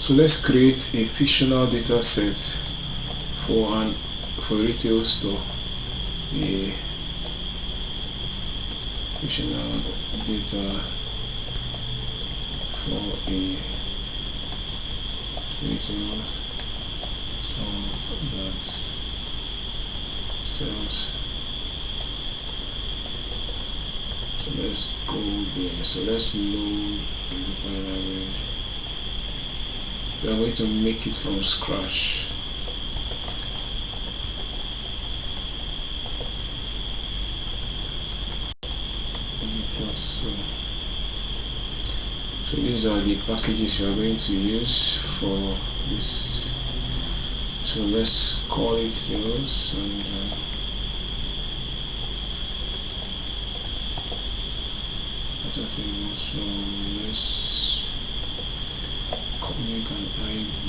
So let's create a fictional data set for a retail store. A fictional data for a retail store that sells. So let's go there. So let's load the language. We are going to make it from scratch. So these are the packages we are going to use for this. So let's call it sales and data table. So let's make an ID.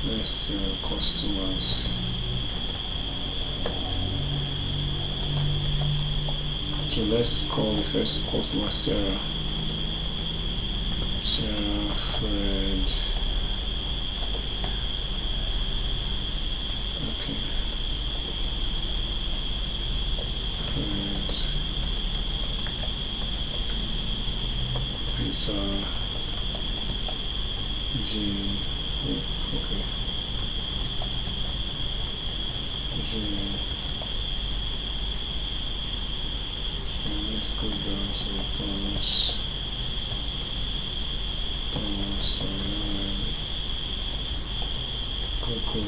Let's customers. So let's call the first customer Sarah. Sarah Fred. Okay. Fred. Peter. Jean. Oh, okay. Jean. Let's go down to Thomas. Coco.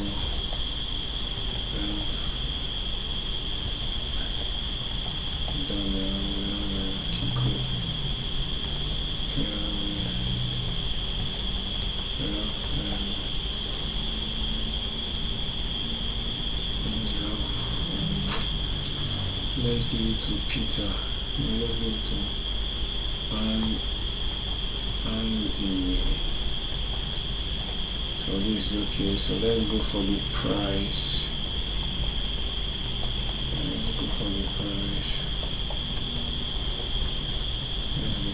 Daniel. Kiko. Let's give it to Peter. Let's give it to Andy. So this is okay. So let's go for the price. Let's go for the price. Let's go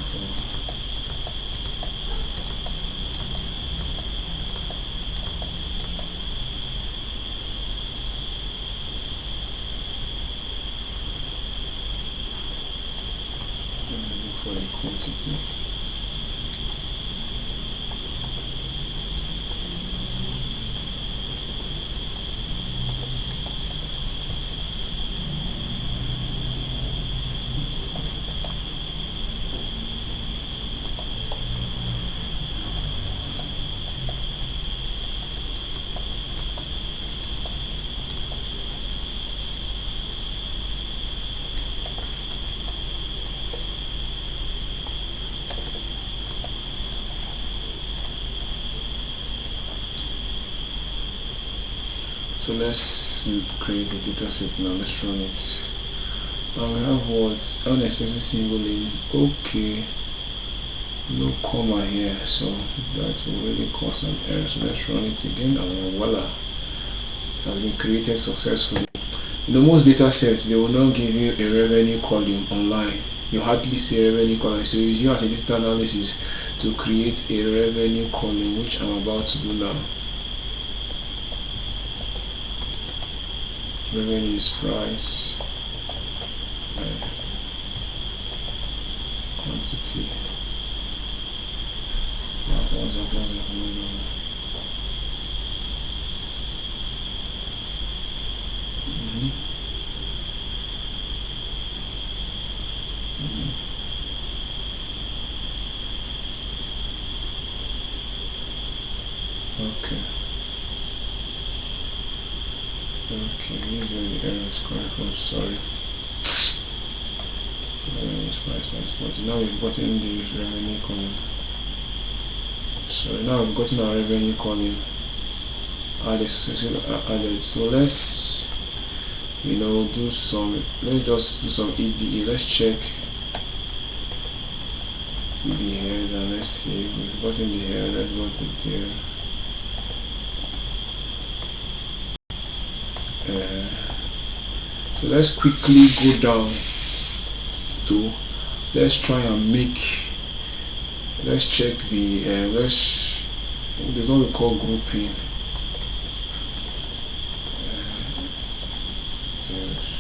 for the quantity. So let's create a data set now. Let's run it. Now we have what? Unexpected symbol in. Okay, no comma here, so that will really cause an error. So let's run it again, and voila, it has been created successfully. In most data sets, they will not give you a revenue column online. You hardly see a revenue column, so you use it as a data analysis to create a revenue column, which I'm about to do now. revenue is price, quantity, mm-hmm. Mm-hmm. Okay. Okay, these are the errors coming from, sorry. Revenue is price times 40. Now we've gotten the revenue column. Sorry, now we've gotten our revenue column added, successfully added. So let's let's just do some EDE. Let's check the head and let's see. We've gotten the head, let's go to there. So let's quickly go down to, let's try and let's check the there's what we call grouping. Sales.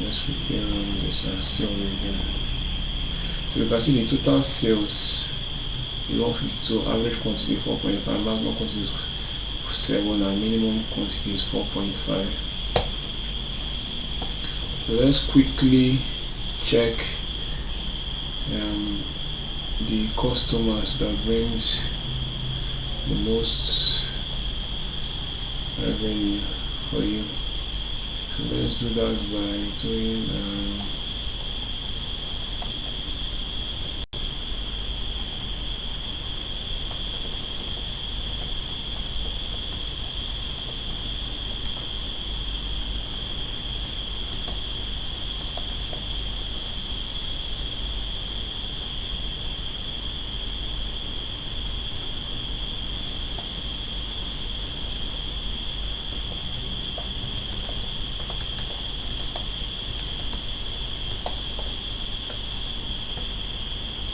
Let's quickly run this and sell again. So you can see the total sales is 152, average quantity 4.5, maximum quantity is 7, and minimum quantity is 4.5. So let's quickly check the customers that brings the most revenue for you. So let's do that by doing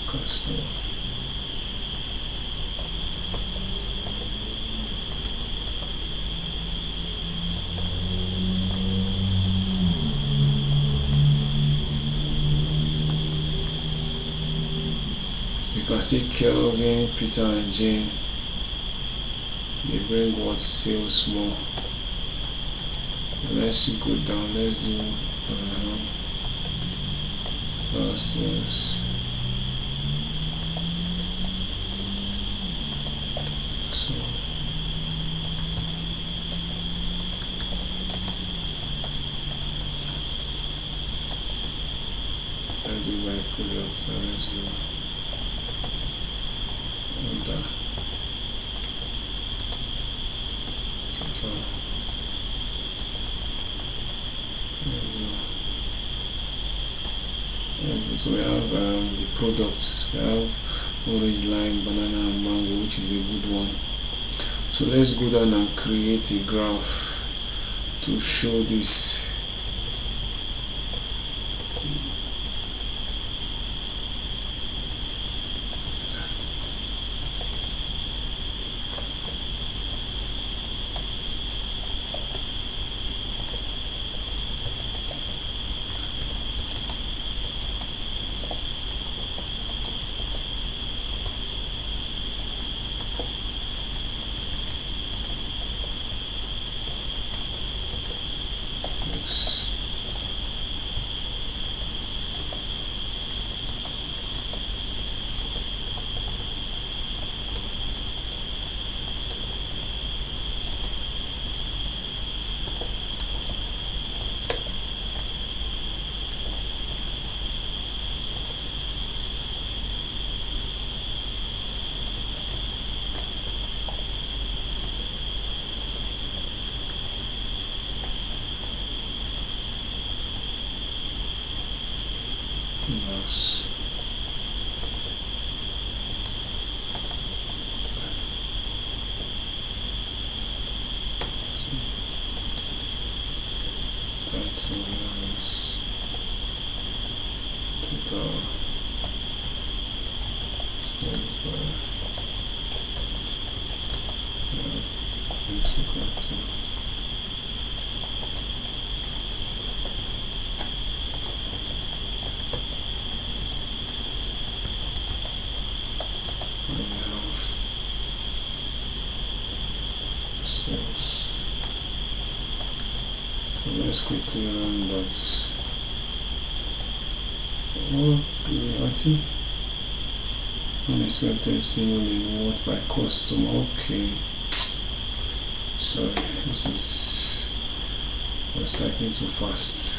customer. You can see Kelvin, Peter, and Jane. They bring what sales more. Let's go down. Let's do sales. So I'll do my product. Let's do order. So we have the products. We have orange, lime, banana, and mango, which is a good one. So let's go down and create a graph to show this. So nice. Total sales by is equal to we have sales. So let's quickly run that. What do we see? Unexpected single in what by customer. Okay. Sorry, this is I was typing too fast.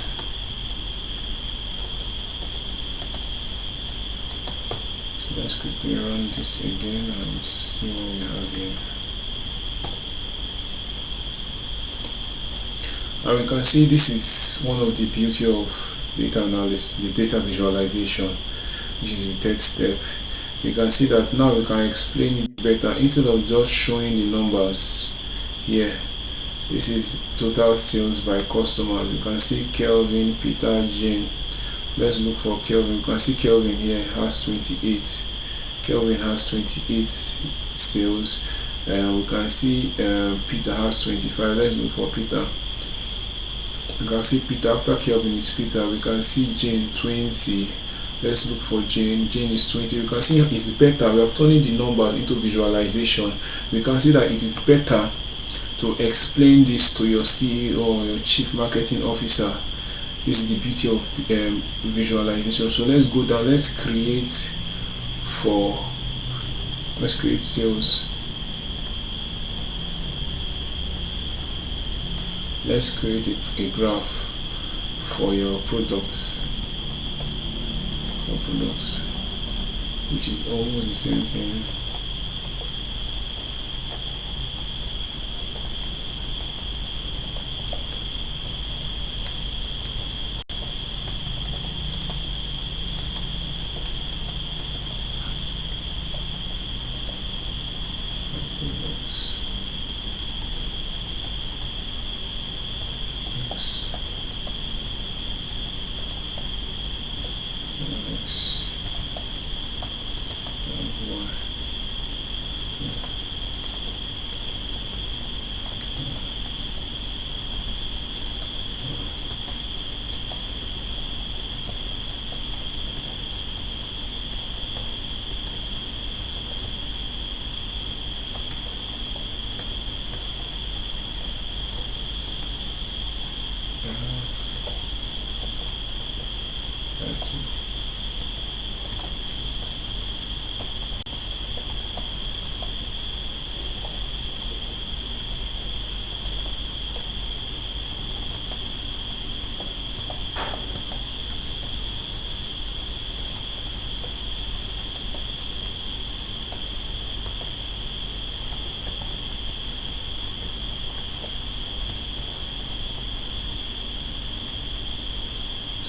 So let's quickly run this again and see what we have here. And we can see this is one of the beauty of data analysis, the data visualization, which is the third step. We can see that now we can explain it better instead of just showing the numbers here. This is total sales by customer. You can see Kelvin, Peter, Jane. Let's look for Kelvin. You can see Kelvin here has 28. Kelvin has 28 sales. We can see Peter has 25. Let's look for Peter. You can see Peter after Kelvin is Peter. We can see Jane 20. Let's look for Jane. Jane is 20. You can see it's better. We have turned the numbers into visualization. We can see that it is better to explain this to your CEO or your chief marketing officer. This is the beauty of the, visualization. So let's go down. Let's create sales. Let's create a graph for your products, which is almost the same thing.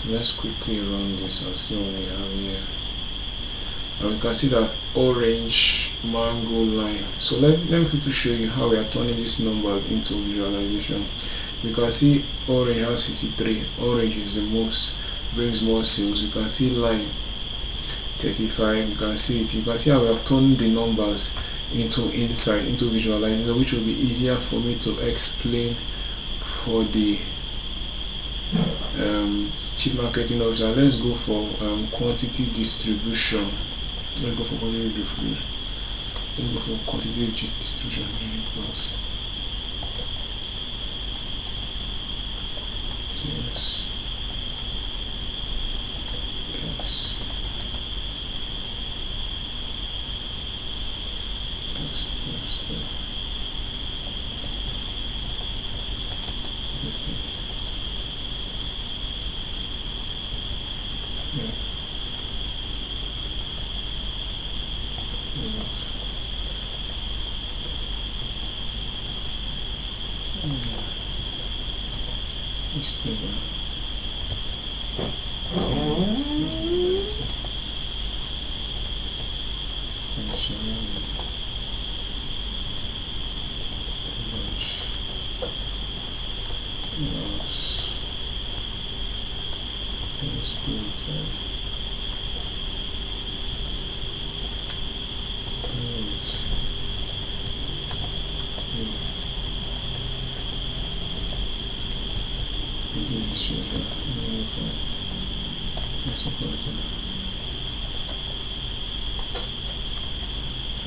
Let's quickly run this and see what we have here. And we can see that orange mango line. So let me quickly show you how we are turning this number into visualization. We can see orange has 53. Orange is the most, brings more sales. We can see line 35. You can see it. You can see how we have turned the numbers into insight, into visualization, which will be easier for me to explain for the chief marketing officer. Let's go for quantity distribution. Let's go for quantity distribution. Yes. Yes. Yes. Yes. Okay. Yeah.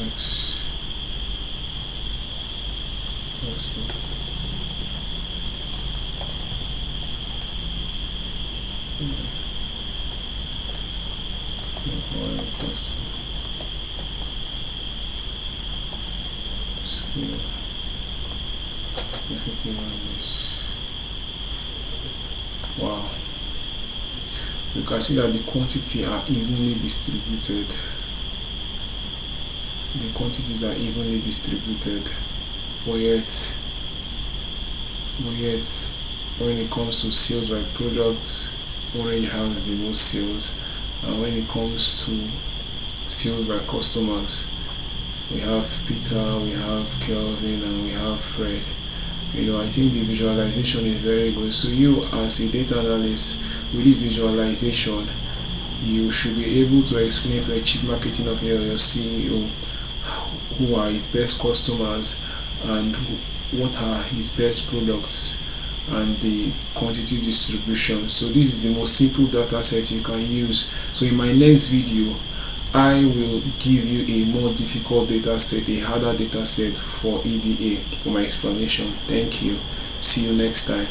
X. Let's go. Scale. Everything on this. Wow. You can see that the quantity are evenly distributed. The quantities are evenly distributed, but yet when it comes to sales by products, Orange has the most sales, and when it comes to sales by customers, we have Peter, we have Kelvin, and we have Fred. I think the visualization is very good. So you, as a data analyst, with this visualization, you should be able to explain for a chief marketing officer or your CEO who are his best customers and what are his best products and the quantity distribution. So this is the most simple data set you can use. So in my next video, I will give you a more difficult data set, a harder data set for EDA for my explanation. Thank you. See you next time.